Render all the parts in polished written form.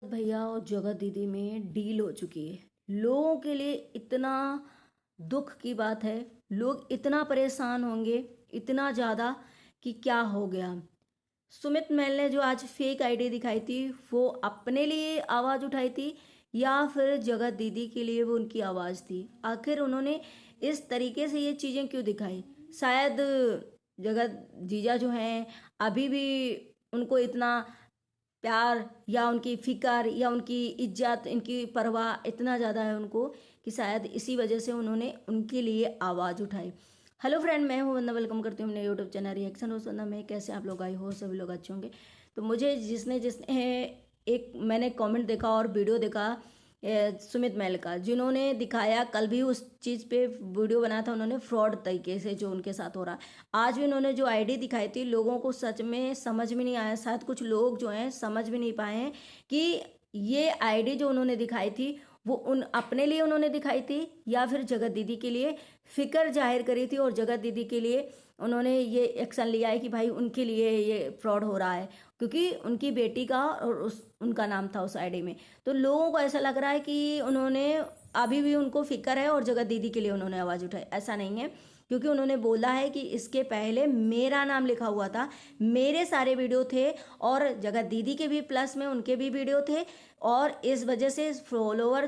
भैया और जगत दीदी में डील हो चुकी है। लोगों के लिए इतना दुख की बात है, लोग इतना परेशान होंगे, इतना ज़्यादा कि क्या हो गया। सुमित मैल ने जो आज फेक आईडी दिखाई थी, वो अपने लिए आवाज़ उठाई थी या फिर जगत दीदी के लिए वो उनकी आवाज़ थी। आखिर उन्होंने इस तरीके से ये चीज़ें क्यों दिखाई? शायद जगत जीजा जो हैं अभी भी उनको इतना प्यार या उनकी फ़िक्र या उनकी इज्जत, इनकी परवाह इतना ज़्यादा है उनको कि शायद इसी वजह से उन्होंने उनके लिए आवाज़ उठाई। हेलो फ्रेंड, मैं हूँ वंदना, वेलकम करती हूँ अपने यूट्यूब चैनल रिएक्शन हो वंदना में। कैसे आप लोग? आई हो सभी लोग अच्छे होंगे। तो मुझे जिसने जिसने एक मैंने कमेंट देखा और वीडियो देखा सुमित मैल का, जिन्होंने दिखाया कल भी उस चीज़ पे वीडियो बनाया था उन्होंने, फ्रॉड तरीके से जो उनके साथ हो रहा है। आज भी उन्होंने जो आईडी दिखाई थी, लोगों को सच में समझ में नहीं आया। शायद कुछ लोग जो हैं समझ भी नहीं पाए हैं कि ये आईडी जो उन्होंने दिखाई थी वो उन अपने लिए उन्होंने दिखाई थी या फिर जगत दीदी के लिए फिक्र जाहिर करी थी और जगत दीदी के लिए उन्होंने ये एक्शन लिया है कि भाई उनके लिए ये फ्रॉड हो रहा है, क्योंकि उनकी बेटी का और उनका नाम था उस आईडी में। तो लोगों को ऐसा लग रहा है कि उन्होंने अभी भी उनको फिक्र है और जगत दीदी के लिए उन्होंने आवाज़ उठाई। ऐसा नहीं है, क्योंकि उन्होंने बोला है कि इसके पहले मेरा नाम लिखा हुआ था, मेरे सारे वीडियो थे और जगत दीदी के भी प्लस में उनके भी वीडियो थे, और इस वजह से फॉलोवर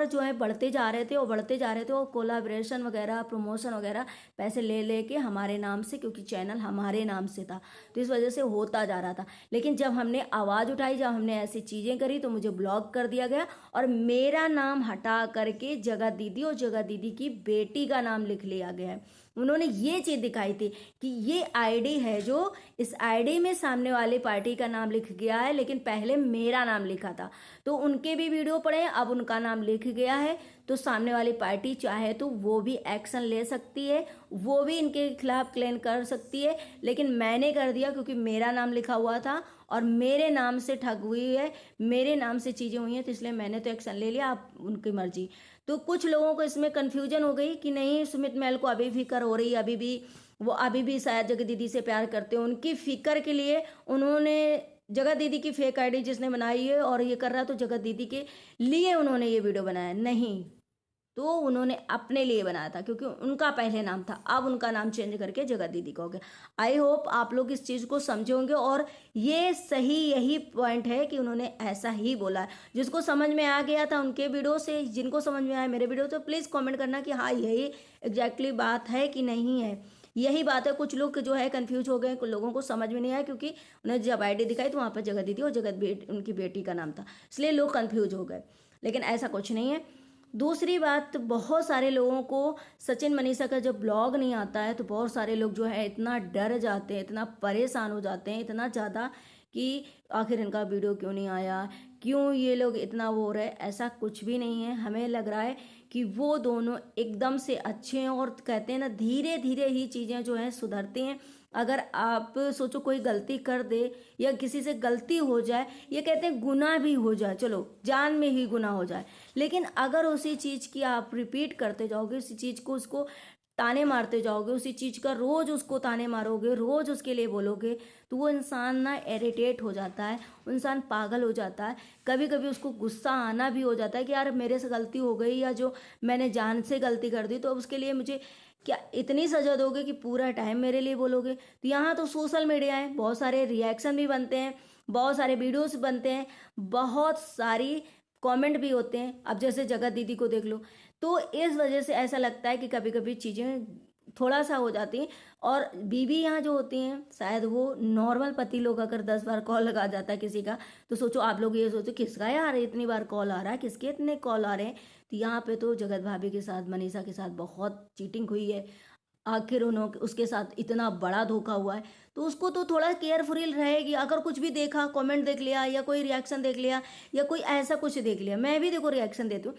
जो है बढ़ते जा रहे थे और कोलाब्रेशन वगैरह, प्रमोशन वगैरह पैसे ले लेके हमारे नाम से, क्योंकि चैनल हमारे नाम से था, तो इस वजह से होता जा रहा था। लेकिन जब हमने आवाज़ उठाई, जब हमने ऐसी चीज़ें करी, तो मुझे ब्लॉक कर दिया गया और मेरा नाम हटा करके जगत दीदी और जगत दीदी की बेटी का नाम लिख लिया गया है। उन्होंने ये चीज़ दिखाई थी कि ये आईडी है, जो इस आईडी में सामने वाली पार्टी का नाम लिख गया है, लेकिन पहले मेरा नाम लिखा था। तो उनके भी वीडियो पड़े, अब उनका नाम लिख गया है, तो सामने वाली पार्टी चाहे तो वो भी एक्शन ले सकती है, वो भी इनके खिलाफ क्लेम कर सकती है। लेकिन मैंने कर दिया क्योंकि मेरा नाम लिखा हुआ था और मेरे नाम से ठग हुई है, मेरे नाम से चीज़ें हुई हैं, तो इसलिए मैंने तो एक्शन ले लिया। आप उनकी मर्जी। तो कुछ लोगों को इसमें कन्फ्यूजन हो गई कि नहीं, सुमित मैल को अभी फिक्र हो रही है, अभी भी शायद जगत दीदी से प्यार करते हैं। उनकी फिक्र के लिए उन्होंने जगत दीदी की फेक आईडी जिसने बनाई है और ये कर रहा, तो जगत दीदी के लिए उन्होंने ये वीडियो बनाया नहीं, तो उन्होंने अपने लिए बनाया था, क्योंकि उनका पहले नाम था, अब उनका नाम चेंज करके जगत दीदी का हो गया। आई होप आप लोग इस चीज़ को समझे होंगे और ये सही, यही पॉइंट है कि उन्होंने ऐसा ही बोला है। जिसको समझ में आ गया था उनके वीडियो से, जिनको समझ में आया मेरे वीडियो, तो प्लीज़ कमेंट करना कि हाँ यही एग्जैक्टली बात है कि नहीं है। यही बात है। कुछ लोग जो है कंफ्यूज हो गए, कुछ लोगों को समझ में नहीं आया, क्योंकि उन्हें जब आईडी दिखाई तो वहाँ पर जगत दीदी और उनकी बेटी का नाम था, इसलिए लोग कंफ्यूज हो गए। लेकिन ऐसा कुछ नहीं है। दूसरी बात, बहुत सारे लोगों को सचिन मनीषा का जब ब्लॉग नहीं आता है तो बहुत सारे लोग जो है इतना डर जाते हैं, इतना परेशान हो जाते हैं, इतना ज़्यादा कि आखिर इनका वीडियो क्यों नहीं आया, क्यों ये लोग इतना वो हो रहे। ऐसा कुछ भी नहीं है। हमें लग रहा है कि वो दोनों एकदम से अच्छे हैं और कहते हैं ना, धीरे धीरे ही चीज़ें जो हैं सुधरती हैं। अगर आप सोचो कोई गलती कर दे या किसी से गलती हो जाए, ये कहते हैं गुनाह भी हो जाए, चलो जान में ही गुनाह हो जाए, लेकिन अगर उसी चीज़ की आप रिपीट करते जाओगे, उसी चीज़ को उसको ताने मारते जाओगे, उसी चीज़ का रोज़ उसको ताने मारोगे, रोज़ उसके लिए बोलोगे, तो वो इंसान ना इरिटेट हो जाता है, इंसान पागल हो जाता है। कभी कभी उसको गुस्सा आना भी हो जाता है कि यार मेरे से गलती हो गई, या जो मैंने जान से गलती कर दी, तो अब उसके लिए मुझे क्या इतनी सजा दोगे कि पूरा टाइम मेरे लिए बोलोगे। तो यहाँ तो सोशल मीडिया है, बहुत सारे रिएक्शन भी बनते हैं, बहुत सारे वीडियोस बनते हैं, बहुत सारी कमेंट भी होते हैं। अब जैसे जगत दीदी को देख लो, तो इस वजह से ऐसा लगता है कि कभी कभी चीज़ें थोड़ा सा हो जाती हैं। और बीवी यहाँ जो होती हैं, शायद वो नॉर्मल पति लोग अगर 10 बार कॉल लगा जाता है किसी का, तो सोचो, आप लोग ये सोचो किसका यार इतनी बार कॉल आ रहा है, किसके इतने कॉल आ रहे हैं। तो यहाँ पे तो जगत भाभी के साथ, मनीषा के साथ बहुत चीटिंग हुई है। आखिर उन्होंने उसके साथ इतना बड़ा धोखा हुआ है, तो उसको तो थोड़ा केयरफुल रहेगी। अगर कुछ भी देखा, कमेंट देख लिया या कोई रिएक्शन देख लिया या कोई ऐसा कुछ देख लिया, मैं भी देखो रिएक्शन देती हूँ,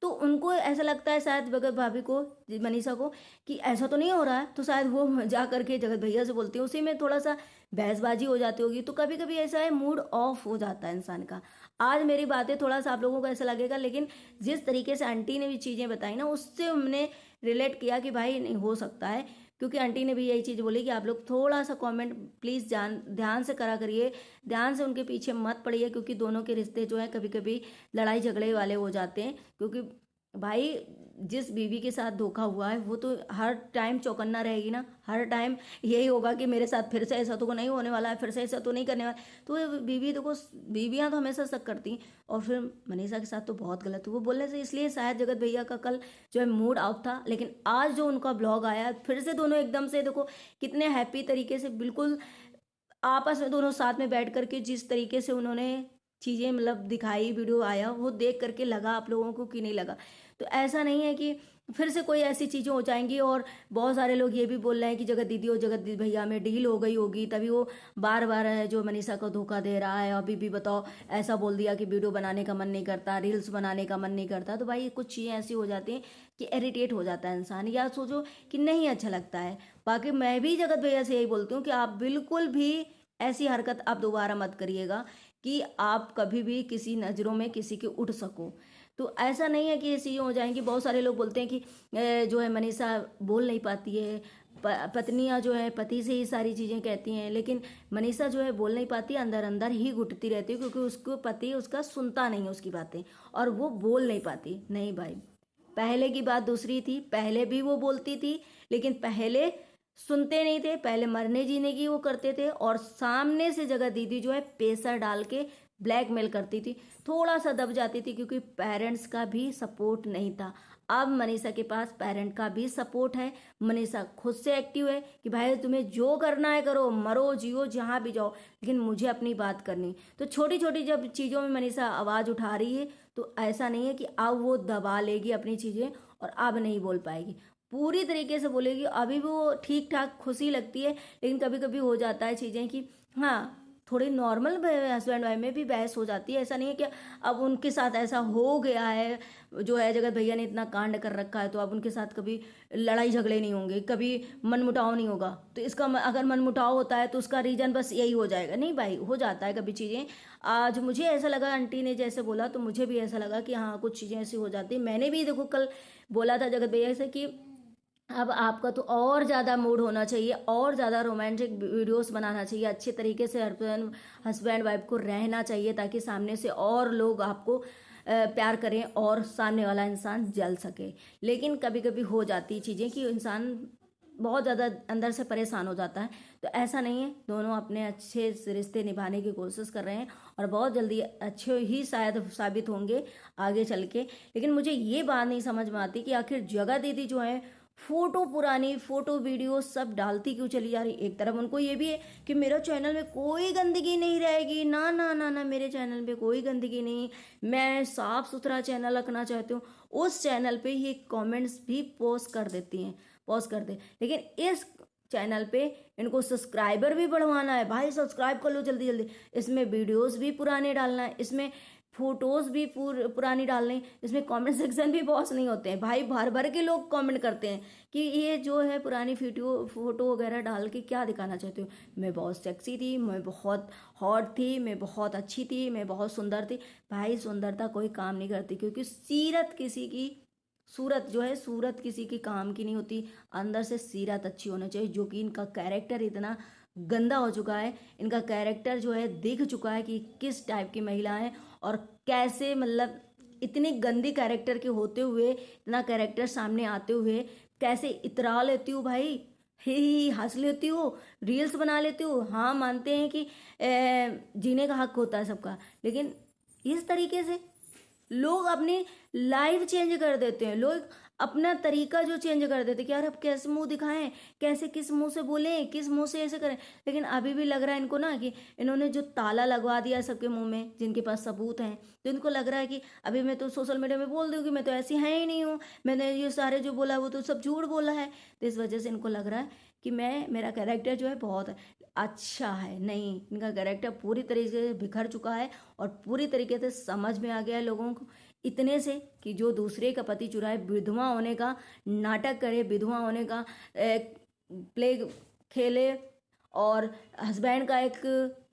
तो उनको ऐसा लगता है शायद जगत भाभी को, मनीषा को, कि ऐसा तो नहीं हो रहा है, तो शायद वो जा करके जगत भैया से बोलती है, उसी में थोड़ा सा बहसबाजी हो जाती होगी। तो कभी कभी ऐसा है, मूड ऑफ हो जाता है इंसान का। आज मेरी बातें थोड़ा सा आप लोगों को ऐसा लगेगा, लेकिन जिस तरीके से आंटी ने भी चीज़ें बताई ना, उससे हमने रिलेट किया कि भाई नहीं हो सकता है, क्योंकि आंटी ने भी यही चीज़ बोली कि आप लोग थोड़ा सा कमेंट प्लीज़ ध्यान से करा करिए, ध्यान से उनके पीछे मत पड़िए, क्योंकि दोनों के रिश्ते जो है कभी कभी लड़ाई झगड़े वाले हो जाते हैं। क्योंकि भाई जिस बीवी के साथ धोखा हुआ है वो तो हर टाइम चौकन्ना रहेगी ना, हर टाइम यही होगा कि मेरे साथ फिर से ऐसा तो नहीं होने वाला है, फिर से ऐसा तो नहीं करने वाला। तो ये बीवी देखो, बीवियां तो हमेशा शक करती हैं। और फिर मनीषा के साथ तो बहुत गलत हुआ बोलने से, इसलिए शायद जगत भैया का कल जो है मूड ऑफ था। लेकिन आज जो उनका ब्लॉग आया फिर से दोनों एकदम से देखो कितने हैप्पी तरीके से बिल्कुल आपस में दोनों साथ में बैठ करके जिस तरीके से उन्होंने चीज़ें मतलब दिखाई, वीडियो आया वो देख करके लगा आप लोगों को कि नहीं लगा। तो ऐसा नहीं है कि फिर से कोई ऐसी चीज़ें हो जाएंगी। और बहुत सारे लोग ये भी बोल रहे हैं कि जगत दीदी और जगत दीदी भैया में डील हो गई होगी, तभी वो बार बार है जो मनीषा को धोखा दे रहा है। अभी भी बताओ, ऐसा बोल दिया कि वीडियो बनाने का मन नहीं करता, रील्स बनाने का मन नहीं करता। तो भाई कुछ चीज़ें ऐसी हो जाती हैं कि इरिटेट हो जाता है इंसान, या सोचो कि नहीं अच्छा लगता है। बाकी मैं भी जगत भैया से यही बोलती हूँ कि आप बिल्कुल भी ऐसी हरकत आप दोबारा मत करिएगा कि आप कभी भी किसी नज़रों में किसी के उठ सको। तो ऐसा नहीं है कि ये चीज़ें हो जाएंगी। बहुत सारे लोग बोलते हैं कि जो है मनीषा बोल नहीं पाती है, पत्नियां जो है पति से ही सारी चीज़ें कहती हैं, लेकिन मनीषा जो है बोल नहीं पाती, अंदर अंदर ही घुटती रहती है, क्योंकि उसको पति उसका सुनता नहीं है उसकी बातें, और वो बोल नहीं पाती। नहीं भाई, पहले की बात दूसरी थी, पहले भी वो बोलती थी, लेकिन पहले सुनते नहीं थे, पहले मरने जीने की वो करते थे, और सामने से जगह दीदी जो है पैसा डाल के ब्लैकमेल करती थी, थोड़ा सा दब जाती थी, क्योंकि पेरेंट्स का भी सपोर्ट नहीं था। अब मनीषा के पास पेरेंट का भी सपोर्ट है। मनीषा खुद से एक्टिव है कि भाई तुम्हें जो करना है करो, मरो जियो जहाँ भी जाओ, लेकिन मुझे अपनी बात करनी। तो छोटी छोटी जब चीज़ों में मनीषा आवाज़ उठा रही है, तो ऐसा नहीं है कि अब वो दबा लेगी अपनी चीज़ें और अब नहीं बोल पाएगी, पूरी तरीके से बोलेगी। अभी भी वो ठीक ठाक खुशी लगती है, लेकिन कभी कभी हो जाता है चीज़ें कि हाँ थोड़ी नॉर्मल हस्बैंड वाइफ में भी बहस हो जाती है। ऐसा नहीं है कि अब उनके साथ ऐसा हो गया है, जो है जगत भैया ने इतना कांड कर रखा है तो अब उनके साथ कभी लड़ाई झगड़े नहीं होंगे, कभी मनमुटाव नहीं होगा। तो इसका अगर मनमुटाव होता है तो उसका रीजन बस यही हो जाएगा। नहीं भाई, हो जाता है कभी चीज़ें। आज मुझे ऐसा लगा, आंटी ने जैसे बोला तो मुझे भी ऐसा लगा कि हाँ कुछ चीज़ें ऐसी हो जाती हैं। मैंने भी देखो कल बोला था जगत भैया से कि अब आपका तो और ज़्यादा मूड होना चाहिए, और ज़्यादा रोमांटिक वीडियोस बनाना चाहिए, अच्छे तरीके से हस्बैंड वाइफ को रहना चाहिए, ताकि सामने से और लोग आपको प्यार करें और सामने वाला इंसान जल सके। लेकिन कभी कभी हो जाती चीज़ें कि इंसान बहुत ज़्यादा अंदर से परेशान हो जाता है। तो ऐसा नहीं है, दोनों अपने अच्छे से रिश्ते निभाने की कोशिश कर रहे हैं और बहुत जल्दी अच्छे ही शायद साबित होंगे आगे चल के। लेकिन मुझे ये बात नहीं समझ में आती कि आखिर जगह दीदी जो है फोटो, पुरानी फोटो वीडियो सब डालती क्यों चली जा रही। एक तरफ उनको ये भी है कि मेरा चैनल में कोई गंदगी नहीं रहेगी, ना ना ना ना, मेरे चैनल में कोई गंदगी नहीं, मैं साफ सुथरा चैनल रखना चाहती हूँ। उस चैनल पे ये कमेंट्स भी पोस्ट कर देती हैं, पोस्ट कर दे। लेकिन इस चैनल पे इनको सब्सक्राइबर भी बढ़वाना है। भाई सब्सक्राइब कर लो जल्दी जल्दी। इसमें वीडियोस भी पुराने डालना है, इसमें फोटोज भी पुरानी डालनी, इसमें कमेंट सेक्शन भी बहुत नहीं होते हैं भाई, भर भर के लोग कमेंट करते हैं कि ये जो है पुरानी फोटो वगैरह डाल के क्या दिखाना चाहते हो। मैं बहुत सेक्सी थी, मैं बहुत हॉट थी, मैं बहुत अच्छी थी, मैं बहुत सुंदर थी। भाई सुंदरता कोई काम नहीं करती, क्योंकि सीरत किसी की, सूरत जो है सूरत किसी की काम की नहीं होती, अंदर से सीरत अच्छी होनी चाहिए। जो कि इनका कैरेक्टर इतना गंदा हो चुका है, इनका कैरेक्टर जो है दिख चुका है कि किस टाइप की महिला है, और कैसे मतलब इतनी गंदी कैरेक्टर के होते हुए, इतना कैरेक्टर सामने आते हुए कैसे इतरा लेती हूँ भाई, ही हंस लेती हूँ, रील्स बना लेती हूँ। हाँ मानते हैं कि जीने का हक होता है सबका, लेकिन इस तरीके से लोग अपनी लाइफ चेंज कर देते हैं, लोग अपना तरीका जो चेंज कर देते हैं कि यार अब कैसे मुंह दिखाएं, कैसे किस मुंह से बोलें, किस मुंह से ऐसे करें। लेकिन अभी भी लग रहा है इनको ना कि इन्होंने जो ताला लगवा दिया है सबके मुंह में, जिनके पास सबूत हैं, तो इनको लग रहा है कि अभी मैं तो सोशल मीडिया में बोल दूँ कि मैं तो ऐसी है ही नहीं हूँ, मैंने ये सारे जो बोला वो तो सब झूठ बोला है। तो इस वजह से इनको लग रहा है कि मेरा कैरेक्टर जो है बहुत अच्छा है। नहीं, इनका कैरेक्टर पूरी तरीके से बिखर चुका है और पूरी तरीके से समझ में आ गया है लोगों को, इतने से कि जो दूसरे का पति चुराए, विधवा होने का नाटक करे, विधवा होने का प्ले खेले, और हस्बैंड का एक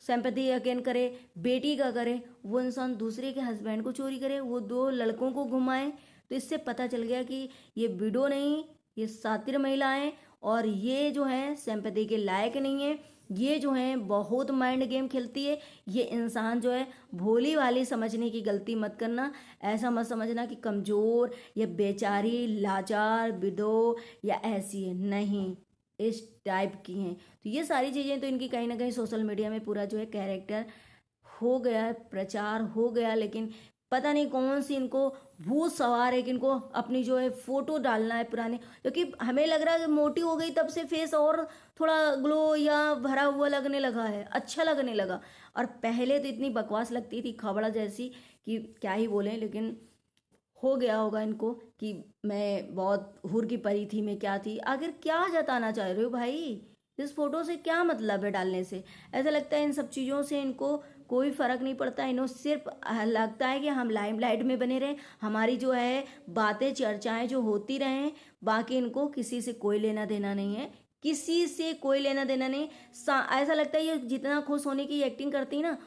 सिंपैथी अगेन करे, बेटी का करे, वो इंसान दूसरे के हस्बैंड को चोरी करे, वो दो लड़कों को घुमाए। तो इससे पता चल गया कि ये विडो नहीं, ये सातिर महिला है, और ये जो है सिंपैथी के लायक नहीं है। ये जो है बहुत माइंड गेम खेलती है। ये इंसान जो है भोली वाली समझने की गलती मत करना। ऐसा मत समझना कि कमज़ोर या बेचारी लाचार विधो या ऐसी है, नहीं, इस टाइप की हैं। तो ये सारी चीज़ें तो इनकी कहीं ना कहीं सोशल मीडिया में पूरा जो है कैरेक्टर हो गया है, प्रचार हो गया, लेकिन पता नहीं कौन सी इनको भूत सवार है कि इनको अपनी जो है फोटो डालना है पुराने, क्योंकि हमें लग रहा है कि मोटी हो गई तब से फेस और थोड़ा ग्लो या भरा हुआ लगने लगा है, अच्छा लगने लगा। और पहले तो इतनी बकवास लगती थी खबड़ा जैसी कि क्या ही बोलें। लेकिन हो गया होगा इनको कि मैं बहुत हूर की परी थी, मैं क्या थी। आखिर क्या जताना चाह रहे हो भाई? इस फोटो से क्या मतलब है डालने से? ऐसा लगता है इन सब चीज़ों से इनको कोई फर्क नहीं पड़ता। इन्हें सिर्फ लगता है कि हम लाइमलाइट में बने रहें, हमारी जो है बातें चर्चाएं जो होती रहें, बाकी इनको किसी से कोई लेना देना नहीं है, किसी से कोई लेना देना नहीं। ऐसा लगता है ये जितना खुश होने की एक्टिंग करती है ना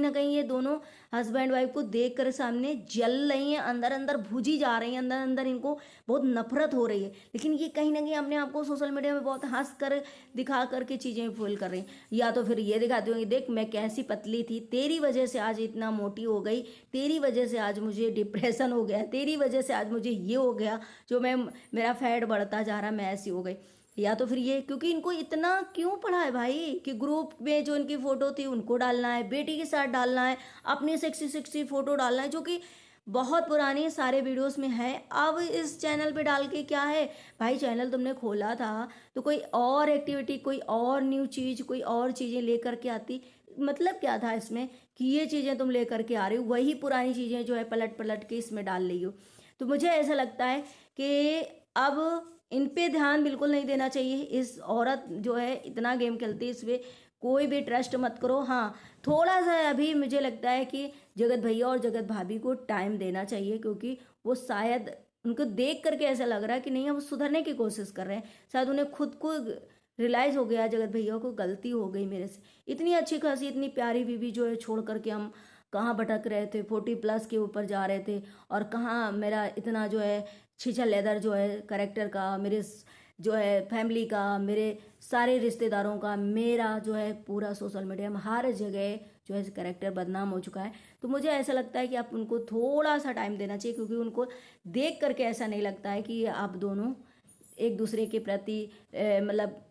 कहीं ये दोनों हस्बैंड वाइफ को देख कर सामने जल रही हैं, अंदर अंदर भुजी जा रही हैं, अंदर अंदर इनको बहुत नफरत हो रही है। लेकिन ये कहीं ना कहीं अपने आप को सोशल मीडिया में बहुत हंस कर दिखा करके चीज़ें फुल कर रही हैं। या तो फिर ये दिखाती होंगी, देख मैं कैसी पतली थी, तेरी वजह से आज इतना मोटी हो गई, तेरी वजह से आज मुझे डिप्रेशन हो गया, तेरी वजह से आज मुझे ये हो गया, जो मैं मेरा फैट बढ़ता जा रहा, मैं ऐसी हो गई। या तो फिर ये, क्योंकि इनको इतना क्यों पड़ा है भाई कि ग्रुप में जो इनकी फोटो थी उनको डालना है, बेटी के साथ डालना है, अपनी सेक्सी सेक्सी फोटो डालना है, जो कि बहुत पुरानी सारे वीडियोस में है। अब इस चैनल पे डाल के क्या है भाई? चैनल तुमने खोला था तो कोई और एक्टिविटी, कोई और न्यू चीज़, कोई और चीज़ें लेकर के आती। मतलब क्या था इसमें कि ये चीज़ें तुम लेकर के आ रही हो, वही पुरानी चीज़ें जो है पलट पलट के इसमें डाल रही हो। तो मुझे ऐसा लगता है कि अब इन पे ध्यान बिल्कुल नहीं देना चाहिए। इस औरत जो है इतना गेम खेलती है, इस पर कोई भी ट्रस्ट मत करो। हाँ, थोड़ा सा अभी मुझे लगता है कि जगत भैया और जगत भाभी को टाइम देना चाहिए, क्योंकि वो शायद उनको देख करके ऐसा लग रहा है कि नहीं, हम सुधरने की कोशिश कर रहे हैं। शायद उन्हें खुद को रियलाइज़ हो गया, जगत भैया को गलती हो गई मेरे से। इतनी अच्छी खासी इतनी प्यारी बीवी जो है छोड़ करके हम कहाँ भटक रहे थे, 40+ के ऊपर जा रहे थे, और कहाँ मेरा इतना जो है छीछा लेदर जो है करेक्टर का, मेरे जो है फैमिली का, मेरे सारे रिश्तेदारों का, मेरा जो है पूरा सोशल मीडिया में हर जगह जो है करेक्टर बदनाम हो चुका है। तो मुझे ऐसा लगता है कि आप उनको थोड़ा सा टाइम देना चाहिए, क्योंकि उनको देख करके ऐसा नहीं लगता है कि आप दोनों एक दूसरे के प्रति मतलब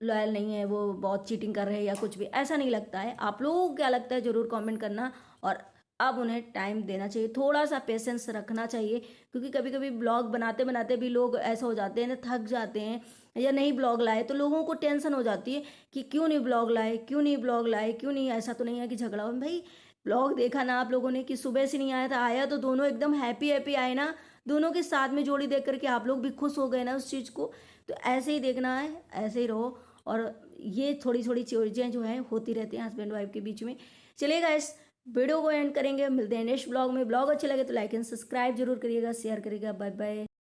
लॉयल नहीं है, वो बहुत चीटिंग कर रहे हैं या कुछ भी, ऐसा नहीं लगता है। आप लोगों को क्या लगता है ज़रूर कमेंट करना। और अब उन्हें टाइम देना चाहिए, थोड़ा सा पेशेंस रखना चाहिए, क्योंकि कभी कभी ब्लॉग बनाते बनाते भी लोग ऐसा हो जाते हैं ना, थक जाते हैं, या नहीं ब्लॉग लाए तो लोगों को टेंशन हो जाती है कि क्यों नहीं ब्लॉग लाए, क्यों नहीं ब्लॉग लाए, क्यों नहीं। ऐसा तो नहीं है कि झगड़ा हो भाई। ब्लॉग देखा ना आप लोगों ने कि सुबह से नहीं आया था, आया तो दोनों एकदम हैप्पी हैप्पी आए ना, दोनों के साथ में जोड़ी देख करके आप लोग भी खुश हो गए ना उस चीज़ को। तो ऐसे ही देखना है, ऐसे ही रहो। और ये थोड़ी थोड़ी चीज़ें जो हैं होती रहती हैं हस्बैंड वाइफ के बीच में। चलिए गाइस, वीडियो को एंड करेंगे, मिलते हैं नेक्स्ट ब्लॉग में। ब्लॉग अच्छे लगे तो लाइक एंड सब्सक्राइब जरूर करिएगा, शेयर करिएगा। Bye bye.